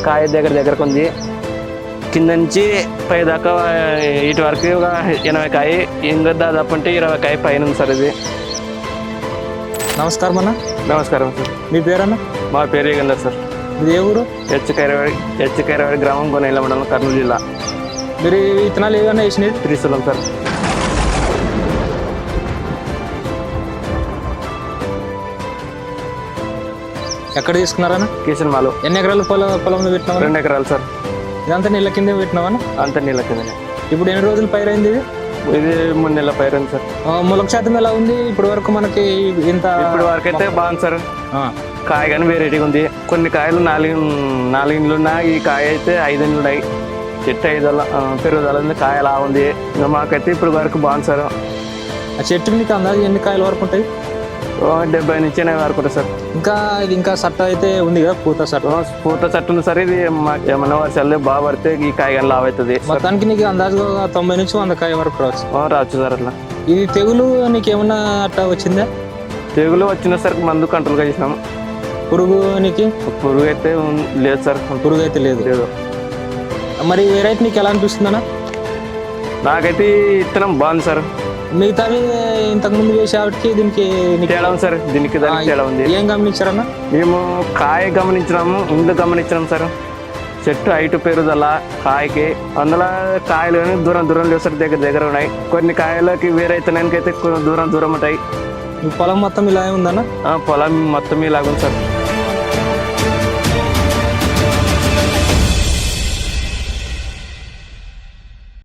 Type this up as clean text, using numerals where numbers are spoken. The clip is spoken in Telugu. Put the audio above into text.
కాయ దగ్గరకు ఉంది. కింద నుంచి పై దాకా ఇటు వరకు ఒక 80 కాయ, ఇంకా దాదాపు అంటే 20 కాయ పైన ఉంది సార్ ఇది. నమస్కారం అన్న. నమస్కారం సార్. మీ పేరన్నా? మా పేరు యుగంధర్ సార్. ఇది ఏ ఊరు? హెచ్చకైరవాడి గ్రామం, గొనెల మండలం, కర్నూలు జిల్లా. మీరు విత్తనాలు ఏమన్నా వేసినవి? త్రిశూలం సార్. ఎక్కడ తీసుకున్నారన్నా? కిషన్ మాలు. ఎన్ని ఎకరాల పొలంలో పెట్టినావా? 2 ఎకరాలు సార్. ఇదంతా నీళ్ళ కింద పెట్టినావా? అంత నీళ్ళ కింద. ఇప్పుడు ఎన్ని రోజులు పైరైంది ఇది? ఇది 3 నెలల పైరైంది సార్. మొలక శాతం ఎలా ఉంది ఇప్పటి వరకు? మనకి ఇంత ఇప్పటి వరకు అయితే బాగుంది సార్. కాయ కానీ వెరైటీగా ఉంది. కొన్ని కాయలు 4 ఇండ్లు ఉన్నాయి, ఈ కాయ అయితే 5 ఇండ్లు ఉన్నాయి. చెట్టు 5 పెరుగుదల ఉంది, కాయ అలా ఉంది. ఇంకా మాకైతే ఇప్పుడు వరకు బాగుంది సార్. ఆ చెట్టు మీకు అందాజు ఎన్ని కాయల వరకు ఉంటాయి? 70 నుంచి 80 వరకు ఉంటుంది సార్. ఇంకా సట్ట అయితే ఉంది కదా, పూత సట్టు ఉంది సార్. ఇది ఏమన్నా వర్షాలు బాగా పడితే ఈ కాయ కానీ లావ్ అవుతుంది. మొత్తానికి నీకు అందాజుగా 90 నుంచి 100 కాయ వరకు రావచ్చు సార్. అట్లా ఇది తెగులు నీకు ఏమన్నా అట్లా వచ్చిందా? తెగులు వచ్చిన సార్ మందు కంట్రోల్గా చేసినాము. పురుగు అయితే లేదు సార్. పురుగు అయితే లేదు. మరి ఏ రైతు నీకు ఎలా అనిపిస్తుందన్నా? నాకైతే ఇత్తనం బాగుంది సార్. మిగతావి ఇంతకుముందు వేసేవాటికి దీనికి తేడా ఉంది సార్. దీనికి తేడా ఉంది. ఏం గమనించారన్నా? మేము కాయ గమనించినాము, ఇండ్లు గమనించినాము సార్. చెట్టు హైట్ పెరుగుదల కాయకి, అందులో కాయలు కానీ దూరం లేవు సార్, దగ్గర ఉన్నాయి. కొన్ని కాయలకి వేరే ఇతనానికి అయితే దూరం ఉంటాయి. పొలం మొత్తం ఇలా ఉందన్నా? పొలం మొత్తం ఇలాగుంది సార్.